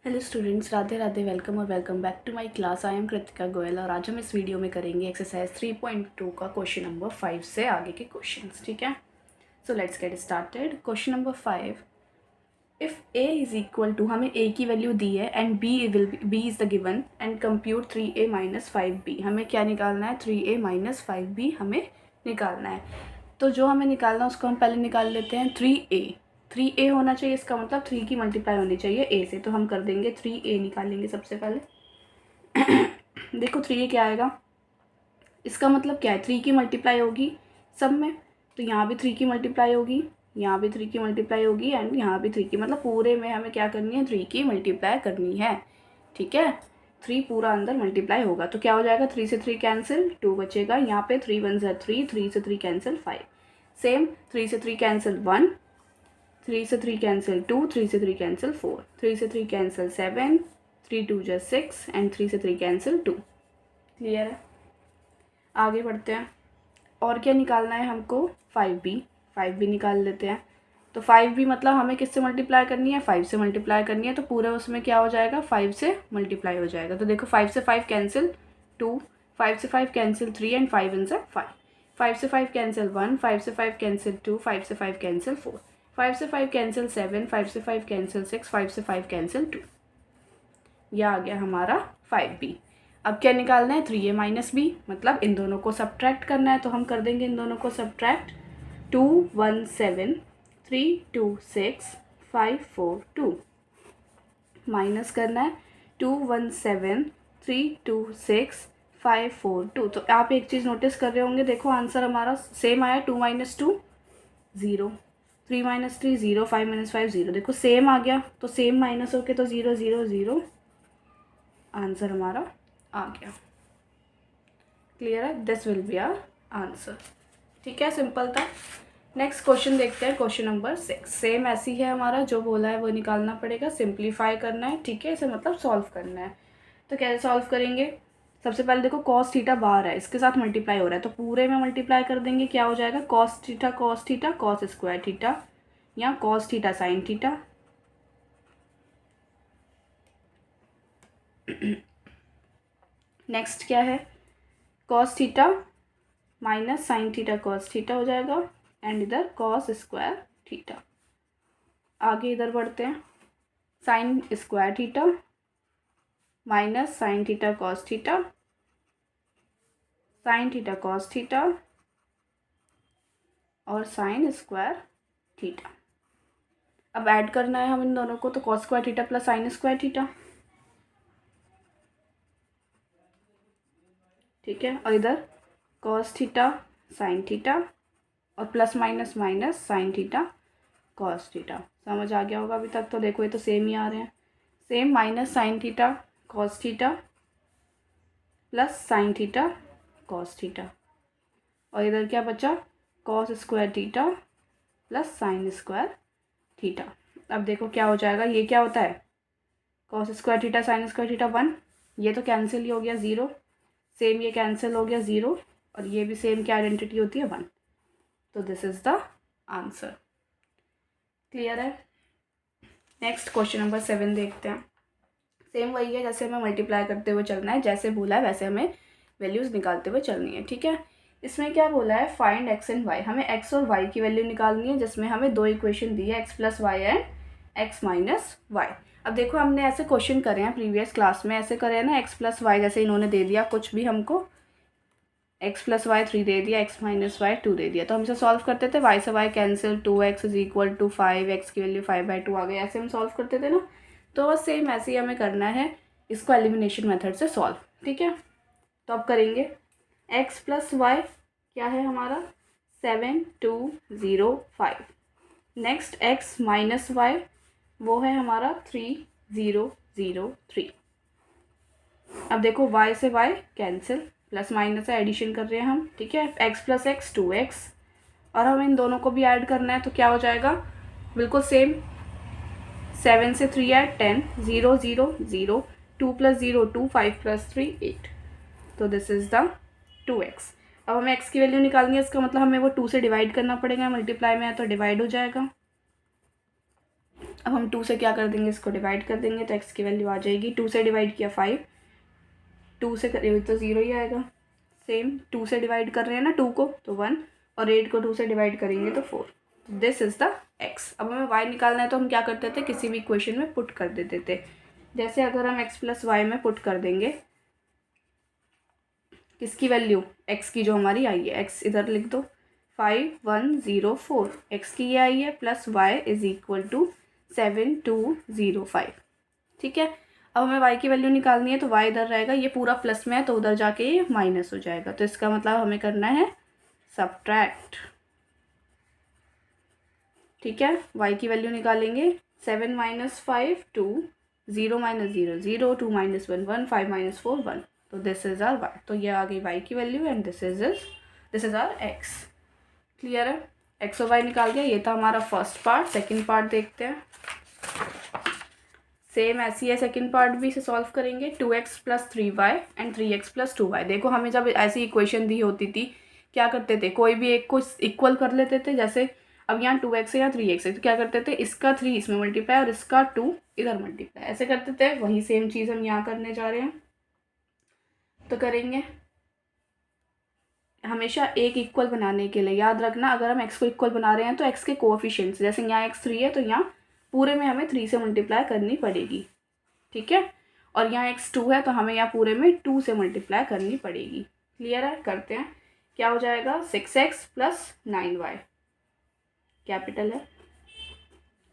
Hello students, Radhe Radhe. Welcome और welcome back to my class. I am Kritika Goyal और आज हम इस वीडियो में करेंगे एक्सरसाइज 3.2 का क्वेश्चन नंबर 5 से आगे के क्वेश्चंस। ठीक है, so let's get started. Question number 5, if a is equal to, हमें a की वैल्यू दी है and b is the given and compute 3a minus 5b। हमें क्या निकालना है? 3a माइनस 5b हमें निकालना है। तो जो हमें निकालना है उसको हम पहले निकाल लेते हैं। 3a होना चाहिए, इसका मतलब 3 की मल्टीप्लाई होनी चाहिए a से, तो हम कर देंगे 3a निकालेंगे सबसे पहले। देखो 3a क्या आएगा, इसका मतलब क्या है? 3 की मल्टीप्लाई होगी सब में, तो यहाँ भी 3 की मल्टीप्लाई होगी, यहाँ भी 3 की मल्टीप्लाई होगी एंड यहाँ भी 3 की, मतलब पूरे में हमें क्या करनी है? 3 की मल्टीप्लाई करनी है। ठीक है, 3 पूरा अंदर मल्टीप्लाई होगा तो क्या हो जाएगा? 3 से 3 कैंसिल, 2 बचेगा यहाँ पे। 3 1 ज़ा 3, 3 से 3 कैंसिल 5। सेम 3 से 3 कैंसिल 1, 3 से 3 कैंसिल 2, 3 से 3 कैंसिल 4, 3 से 3 कैंसिल 7, 3 2 जा 6 एंड 3 से 3 कैंसिल 2। क्लियर है? आगे बढ़ते हैं। और क्या निकालना है हमको? 5b निकाल लेते हैं। तो 5b मतलब हमें किससे मल्टीप्लाई करनी है? 5 से मल्टीप्लाई करनी है, तो पूरा उसमें क्या हो जाएगा? 5 से मल्टीप्लाई हो जाएगा। तो देखो 5 से 5 कैंसिल 2, 5 से 5 कैंसिल 3 एंड 5 1 ज़ा 5, 5 से 5 कैंसिल 1, 5 से 5 कैंसिल 2, 5 से 5 कैंसिल 4, 5 से 5 कैंसिल 7, 5 से 5 कैंसिल 6, 5 से 5 कैंसिल 2। यह आ गया हमारा 5b। अब क्या निकालना है? 3a माइनस b, मतलब इन दोनों को सब्ट्रैक्ट करना है, तो हम कर देंगे इन दोनों को सब्ट्रैक्ट। 2 1 7, 3 2 6, 5 4 2 माइनस करना है 2 1 7, 3 2 6, 5 4 2। तो आप एक चीज़ नोटिस कर रहे होंगे, देखो आंसर हमारा सेम आया। 2 माइनस 2 0, 3 माइनस 3 0, 5 माइनस 5 0। देखो सेम आ गया, तो सेम माइनस होके तो 0 0 0, आंसर हमारा आ गया। क्लियर है? This will be our answer. ठीक है, सिंपल था। नेक्स्ट क्वेश्चन देखते हैं, क्वेश्चन नंबर 6। सेम ऐसी है, हमारा जो बोला है वो निकालना पड़ेगा, सिंप्लीफाई करना है। ठीक है, इसे मतलब सॉल्व करना है। तो कैसे सॉल्व करेंगे? सबसे पहले देखो कॉस थीटा बाहर है, इसके साथ मल्टीप्लाई हो रहा है, तो पूरे में मल्टीप्लाई कर देंगे। क्या हो जाएगा? Cos theta cos square theta, या cos theta sine theta. Next क्या है? Cos theta minus sine theta cos theta हो जाएगा एंड इधर कॉस स्क्वायर थीटा। आगे इधर बढ़ते हैं। Sine square theta minus sine theta cos theta, sine theta cos theta और साइन स्क्वायर थीटा। अब ऐड करना है हम इन दोनों को, तो cos square theta plus sine square theta. ठीक है, और इधर कॉस थीटा साइन थीटा और plus minus minus sine theta cos theta. समझ आ गया होगा अभी तक? तो देखो ये तो सेम ही आ रहे हैं। Same minus sine theta cos theta plus sign theta cos theta, और इधर क्या बचा? Cos square theta plus sine square theta. अब देखो क्या हो जाएगा, ये क्या होता है? Cos square theta sine square theta 1, ये तो कैंसिल ही हो गया 0। सेम ये कैंसिल हो गया 0, और ये भी सेम क्या आइडेंटिटी होती है? 1। तो this is the answer. Clear है? नेक्स्ट क्वेश्चन नंबर 7 देखते हैं। सेम वही है, जैसे हमें मल्टीप्लाई करते हुए चलना है, जैसे बोला है वैसे हमें वैल्यूज़ निकालते हुए चलनी है। ठीक है, इसमें क्या बोला है? Find x and y. हमें एक्स और वाई की वैल्यू निकालनी है, जिसमें हमें दो इक्वेशन दी है, x plus y and x minus y. अब देखो हमने ऐसे क्वेश्चन करे हैं प्रीवियस क्लास में, ऐसे करे हैं ना, एक्स प्लस वाई जैसे इन्होंने दे दिया कुछ भी हमको, एक्स प्लस वाई 3 दे दिया, एक्स माइनस वाई 2 दे दिया, तो हम इसे सॉल्व करते थे। वाई से y cancel, 2x is equal to 5, x की वैल्यू 5/2 आ गई, ऐसे हम सॉल्व करते थे ना। तो बस सेम ऐसे ही हमें करना है इसको एलिमिनेशन मेथड से सॉल्व। ठीक है, तो अब करेंगे। एक्स प्लस वाई क्या है हमारा? 7 2 0 5। नेक्स्ट एक्स माइनस वाई वो है हमारा 3 0 0 3। अब देखो y से y कैंसिल, प्लस माइनस है, एडिशन कर रहे हैं हम। ठीक है, x प्लस एक्स 2x, और हम इन दोनों को भी ऐड करना है, तो क्या हो जाएगा? बिल्कुल सेम। 7 से 3 ऐड 10, 0 0 0, 2 प्लस 0 2, 5 प्लस 3 8। तो दिस इज द 2x। अब हमें x की वैल्यू निकालनी है, इसका मतलब हमें वो 2 से डिवाइड करना पड़ेगा, मल्टीप्लाई में है तो डिवाइड हो जाएगा। अब हम 2 से क्या कर देंगे, इसको डिवाइड कर देंगे तो x की वैल्यू आ जाएगी, 2 से डिवाइड किया 5, 2 से करेंगे तो 0 ही आएगा। सेम 2 से डिवाइड कर रहे हैं ना 2 को तो 1, और 8 को 2 से डिवाइड करेंगे तो 4। This is the x। अब हमें y निकालना है तो हम क्या करते थे, किसी भी इक्वेशन में पुट कर देते थे। जैसे अगर हम x प्लस वाई में पुट कर देंगे किसकी वैल्यू, x की जो हमारी आई है, x इधर लिख दो 5104, x की ये आई है, plus y is equal to 7205। ठीक है, अब हमें y की वैल्यू निकालनी है तो y इधर रहेगा, ये पूरा प्लस में है तो उधर जाके ये माइनस हो जाएगा, तो इसका मतलब हमें करना है सब्ट्रैक्ट। ठीक है, y की वैल्यू निकालेंगे 7 माइनस 5 2, 0 माइनस 0 0, 2 माइनस 1 1, 5 माइनस 4 1, तो दिस इज आर y। तो ये आ गई y की value and this is our x। Clear है, x और y निकाल गया। ये था हमारा फर्स्ट पार्ट। सेकंड पार्ट देखते हैं। सेम ऐसी है, सेकंड पार्ट भी इसे सॉल्व करेंगे। 2x plus 3y and 3x plus 2y। देखो हमें जब ऐसी इक्वेशन दी होती थी क्या करते थे, कोई भी एक को इक्वल कर लेते थे। जैसे अब यहाँ 2x है या 3x है तो क्या करते थे, इसका 3 इसमें मल्टीप्लाई और इसका 2 इधर मल्टीप्लाई, ऐसे करते थे। वही सेम चीज़ हम यहाँ करने जा रहे हैं, तो करेंगे हमेशा एक इक्वल बनाने के लिए। याद रखना, अगर हम x को इक्वल बना रहे हैं तो x के कोएफिशिएंट्स, जैसे यहाँ x 3 है तो यहाँ पूरे में हमें 3 से मल्टीप्लाई करनी पड़ेगी। ठीक है, और यहाँ x 2 है तो हमें यहाँ पूरे में 2 से मल्टीप्लाई करनी पड़ेगी। क्लियर है, करते हैं। क्या हो जाएगा, 6x प्लस 9y, कैपिटल है।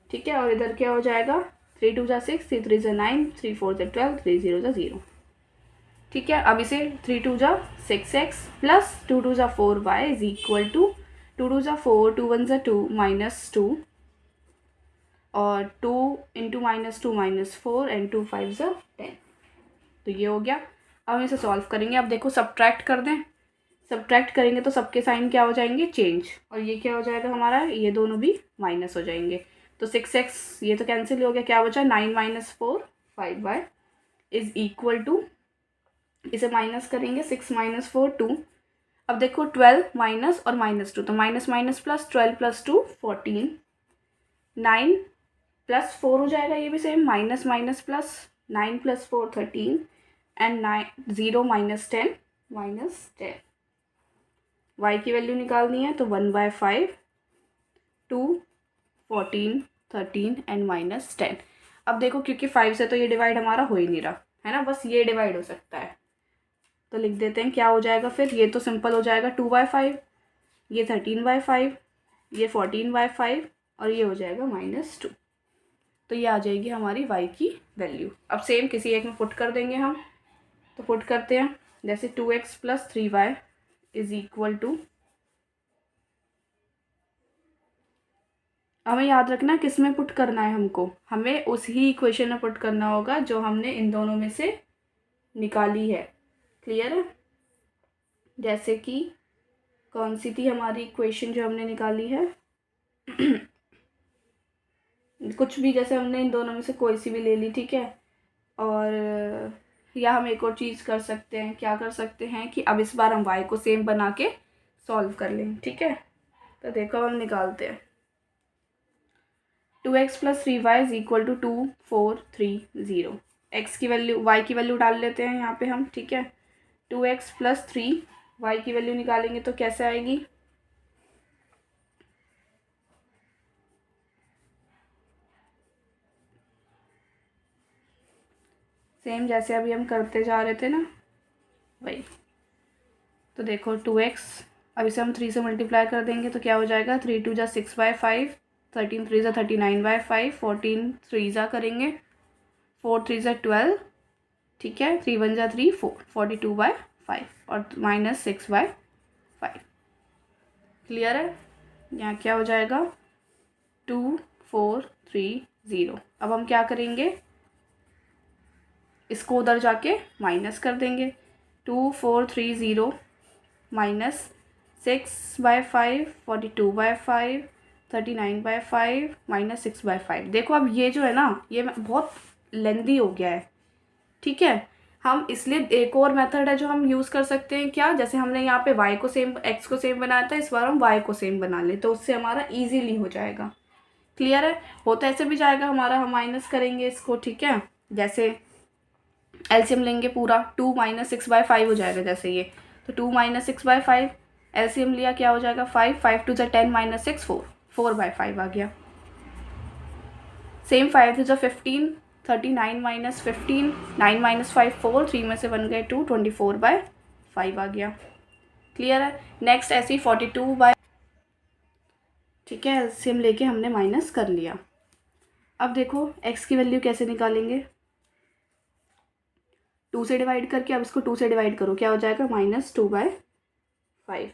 ठीक है, और इधर क्या हो जाएगा, 3 2 जा 6, 3 3 जा 9, 3 4 जा 12, 3 0 जा 0। ठीक है, अब इसे 3 2 जा 6x प्लस 2 2 जा 4y इज इक्वल टू 2 2 जा 4, 2 1 जा 2 माइनस 2, और 2 इंटू माइनस 2 माइनस 4 एंड 2 5 जा 10। तो ये हो गया। अब हम इसे सॉल्व करेंगे। अब देखो सब्ट्रैक्ट कर दें, सब्ट्रैक्ट करेंगे तो सबके साइन क्या हो जाएंगे, चेंज, और ये क्या हो जाएगा हमारा, ये दोनों भी माइनस हो जाएंगे। तो 6x ये तो कैंसिल हो गया, क्या बचा 9 minus 4 5y is equal to, इसे माइनस करेंगे 6 माइनस 4 2। अब देखो 12 माइनस और माइनस 2 तो minus minus plus, 12 plus 2 14, 9 plus 4 हो जाएगा, ये भी same, minus minus plus, 9 plus 4 13 and 9 0 minus 10 minus 10। y की वैल्यू निकालनी है तो 1/5 2 14 13 एंड माइनस 10। अब देखो क्योंकि 5 से तो ये डिवाइड हमारा हो ही नहीं रहा है ना, बस ये डिवाइड हो सकता है, तो लिख देते हैं क्या हो जाएगा फिर। ये तो सिंपल हो जाएगा 2/5, ये 13/5, ये 14/5 और ये हो जाएगा -2। तो ये आ जाएगी हमारी y की वैल्यू। अब सेम किसी एक में पुट कर देंगे हम, तो पुट करते हैं। जैसे 2x plus 3y is equal to, हमें याद रखना किस में पुट करना है हमको, हमें उस ही इक्वेशन में पुट करना होगा जो हमने इन दोनों में से निकाली है। क्लियर है, जैसे कि कौन सी थी हमारी इक्वेशन जो हमने निकाली है कुछ भी, जैसे हमने इन दोनों में से कोई सी भी ले ली, ठीक है। और या हम एक और चीज़ कर सकते हैं, क्या कर सकते हैं कि अब इस बार हम y को सेम बना के सॉल्व कर लें। ठीक है, तो देखो हम निकालते हैं। 2x plus 3y is equal to 2 4 3 0। x की वैल्यू, y की वैल्यू डाल लेते हैं यहाँ पे हम। ठीक है, 2x प्लस 3 y की वैल्यू निकालेंगे तो कैसे आएगी, सेम जैसे अभी हम करते जा रहे थे ना वही। तो देखो 2x, अब इसे हम 3 से मल्टीप्लाई कर देंगे तो क्या हो जाएगा, 3 2 जा 6/5, 13 3 जा 39/5, 14 3 जा करेंगे, 4 3 जा 12, ठीक है, 3 1 जा 3 4, 42/5 और -6/5। क्लियर है, यहाँ क्या हो जाएगा 2 4 3 0। अब हम क्या करेंगे, इसको उधर जाके माइनस कर देंगे। 2 4 3 0 माइनस 6/5 42/5 39/5 -6/5। देखो अब ये जो है ना, ये बहुत लेंदी हो गया है। ठीक है, हम इसलिए एक और मेथड है जो हम यूज़ कर सकते हैं, क्या, जैसे हमने यहाँ पे x को सेम बनाया था, इस बार हम y को सेम बना ले तो उससे हमारा इजीली हो जाएगा। क्लियर है? हो तो ऐसे भी जाएगा हमारा, हम माइनस करेंगे इसको, ठीक है। जैसे एलसीएम लेंगे पूरा, 2 - 6/5 हो जाएगा जैसे ये, तो 2 - 6/5 एलसीएम लिया, क्या हो जाएगा 5, 5 2 10 - 6 4, 4/5 आ गया। सेम 5 2 15, 39 - 15, 9 - 5 4, 3 में से 1 गए 2, 24/5 आ गया। क्लियर है? नेक्स्ट ऐसे ही 42, ठीक है, एलसीएम लेके हमने माइनस कर लिया। अब देखो एक्स की वैल्यू कैसे निकालेंगे, 2 से डिवाइड करके, अब इसको 2 से डिवाइड करो, क्या हो जाएगा -2/5,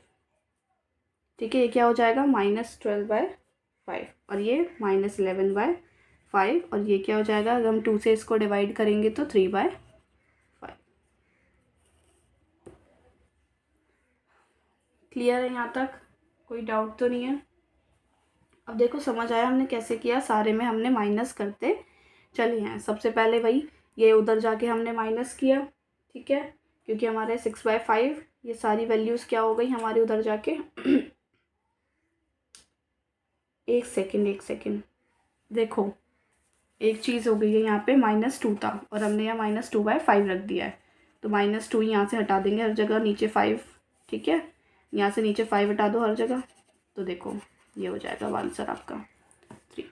ठीक है। ये क्या हो जाएगा -12/5, और ये -11/5, और ये क्या हो जाएगा, अगर हम 2 से इसको डिवाइड करेंगे तो 3/5। क्लियर है यहाँ तक? कोई डाउट तो नहीं है? अब देखो समझ आया हमने कैसे किया, सारे में हमने माइनस करते चले हैं। सबसे पहले वही, ये उधर जाके हमने माइनस किया, ठीक है, क्योंकि हमारे 6/5 ये सारी वैल्यूज़ क्या हो गई हमारे उधर जाके एक सेकेंड, देखो एक चीज़ हो गई है, यहाँ पे -2 था और हमने यहाँ -2/5 रख दिया है, तो -2 यहाँ से हटा देंगे हर जगह, नीचे 5, ठीक है, यहाँ से नीचे 5 हटा दो हर जगह, तो देखो ये हो जाएगा आंसर आपका 3।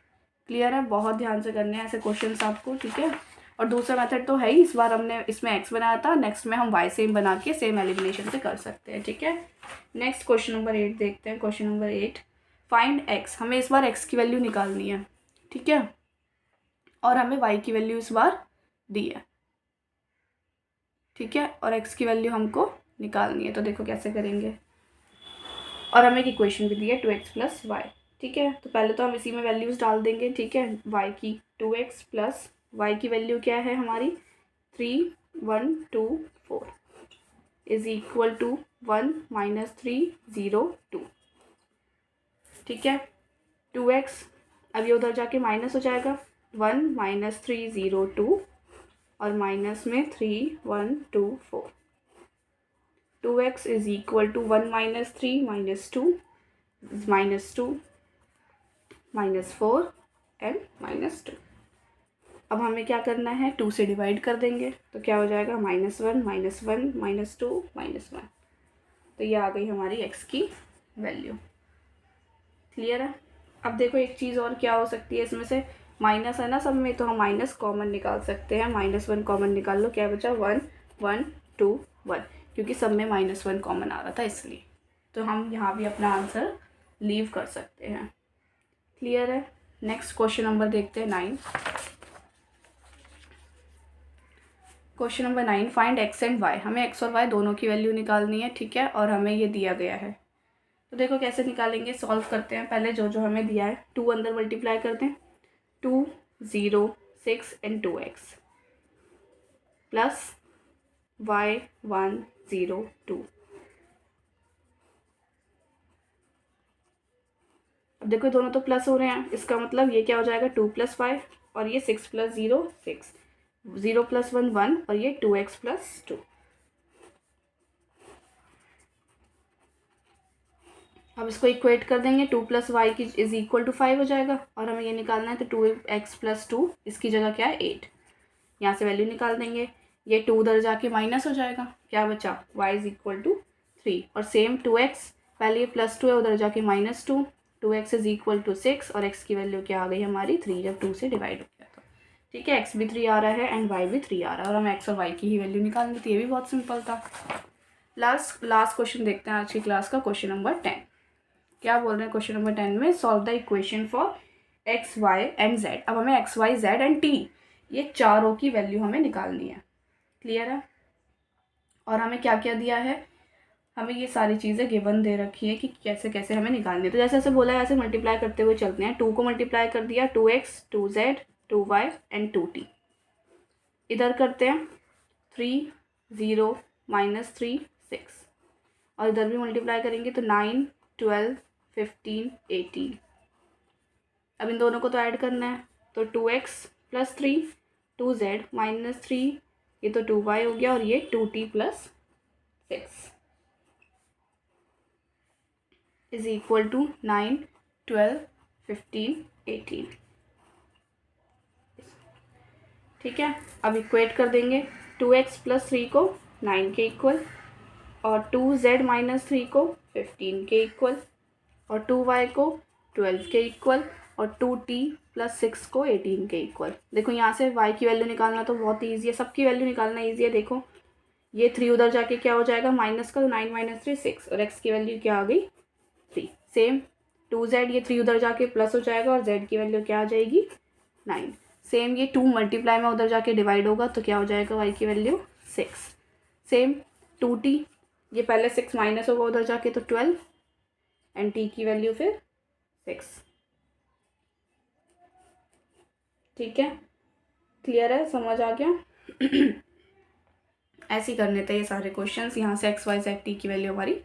क्लियर है? बहुत ध्यान से करने हैं ऐसे क्वेश्चंस आपको, ठीक है। और दूसरा मेथड तो है ही, इस बार हमने इसमें x बनाया था, नेक्स्ट में हम y सेम बना के सेम एलिमिनेशन से कर सकते हैं, ठीक है। नेक्स्ट क्वेश्चन नंबर 8 देखते हैं। क्वेश्चन नंबर 8, फाइंड x, हमें इस बार x की वैल्यू निकालनी है, ठीक है, और हमें y की वैल्यू इस बार दी है, ठीक है, और x की वैल्यू हमको निकालनी है, तो देखो कैसे करेंगे। और हमें एक इक्वेशन भी दी है 2x + y, ठीक है, तो पहले तो हम इसी में वैल्यूज़ डाल देंगे, ठीक है। y की 2x + y की वैल्यू क्या है हमारी 3 1 2 4 इज इक्वल टू 1 - 3 0 2, ठीक है। 2x, अब ये उधर जाके माइनस हो जाएगा, 1 - 3 0 2 और माइनस में 3 1 2 4, 2x is equal to 1 - 3 - 2 -2 -4 and -2। अब हमें क्या करना है, 2 से डिवाइड कर देंगे, तो क्या हो जाएगा -1 -1 -2 -1, तो ये आ गई हमारी x की वैल्यू। क्लियर है? अब देखो एक चीज़ और क्या हो सकती है, इसमें से माइनस है ना सब में, तो हम माइनस कॉमन निकाल सकते हैं, -1 कॉमन निकाल लो, क्या बचा 1 1 2 1, क्योंकि सब में -1 कॉमन आ रहा था इसलिए, तो हम यहाँ भी अपना आंसर लीव कर सकते हैं। क्लियर है? नेक्स्ट क्वेश्चन नंबर देखते हैं 9। Question number 9, find x and y, हमें x और y दोनों की वैल्यू निकालनी है, ठीक है, और हमें ये दिया गया है, तो देखो कैसे निकालेंगे, सॉल्व करते हैं। पहले जो जो हमें दिया है 2 अंदर मल्टीप्लाई करते हैं, 2 0 6 एंड 2x प्लस y 1 0 2। अब देखो दोनों तो प्लस हो रहे हैं, इसका मतलब ये क्या हो जाएगा 2 + 5, और ये 6 + 0 6, 0 + 1 1, और ये 2x + 2। अब इसको इक्वेट कर देंगे, 2 + y की इज इक्वल टू 5 हो जाएगा, और हमें ये निकालना है, तो 2x + 2, इसकी जगह क्या है 8, यहाँ से वैल्यू निकाल देंगे, ये 2 उधर जाके माइनस हो जाएगा, क्या बचा y इज इक्वल टू 3, और सेम 2x, पहले ये +2 है उधर जाके -2, 2x इज इक्वल टू 6, और x की वैल्यू क्या आ गई हमारी 3, जब 2 से डिवाइड हो गया था, ठीक है। x भी 3 आ रहा है एंड y भी 3 आ रहा है, और हमें x और y की ही वैल्यू निकालनी थी, ये भी बहुत सिंपल था। लास्ट क्वेश्चन देखते हैं आज की क्लास का, क्वेश्चन नंबर 10। क्या बोल रहे हैं क्वेश्चन नंबर 10 में, solve the equation for x y and z। अब हमें x y z and t, ये चारों की वैल्यू हमें निकालनी है। क्लियर है? और हमें क्या क्या दिया है, हमें ये सारी चीज़ें गिवन दे रखी है कि कैसे कैसे हमें निकालनी है, तो जैसे जैसे बोला है वैसे मल्टीप्लाई करते हुए चलते हैं। 2 को मल्टीप्लाई कर दिया, 2x 2z 2y and 2t, इधर करते हैं 3 0 -3 6, और इधर भी मल्टीप्लाई करेंगे तो 9 12 15 18। अब इन दोनों को तो ऐड करना है, तो 2x + 3 2z -3, ये तो 2y हो गया, और ये 2t + 6 इज इक्वल टू 9 12 15, 18। ठीक है, अब इक्वेट कर देंगे 2x प्लस 3 को 9 के इक्वल, और 2z माइनस 3 को 15 के इक्वल, और 2y को 12 के इक्वल, और 2t प्लस 6 को 18 के इक्वल। देखो यहाँ से y की वैल्यू निकालना तो बहुत ईजी है, सबकी वैल्यू निकालना ईजी है। देखो ये 3 उधर जाके क्या हो जाएगा, माइनस का, 9 माइनस 3 6, और x की वैल्यू क्या आ गई 3। सेम 2z, ये 3 उधर जाके प्लस हो जाएगा और z की वैल्यू क्या आ जाएगी 9। सेम ये 2 मल्टीप्लाई में उधर जाके डिवाइड होगा तो क्या हो जाएगा y की वैल्यू 6। सेम 2t, ये पहले 6 माइनस होगा उधर जाके तो 12, एंड t की वैल्यू फिर 6। ठीक है, क्लियर है, समझ आ गया। ऐसे ही करने थे ये सारे क्वेश्चंस, यहाँ से x y z t की वैल्यू हमारी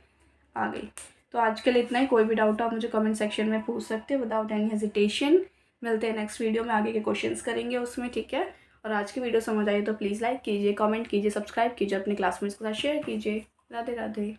आ गई। तो आज के लिए इतना ही। कोई भी डाउट आप मुझे कमेंट सेक्शन में पूछ सकते हो विदाउट एनी हेजिटेशन। मिलते हैं नेक्स्ट वीडियो में, आगे के क्वेश्चंस करेंगे उसमें। ठीक है, और आज की वीडियो समझ आई तो प्लीज़ लाइक कीजिए, कमेंट कीजिए, सब्सक्राइब कीजिए, अपने क्लासमेट्स के साथ शेयर कीजिए। राधे राधे।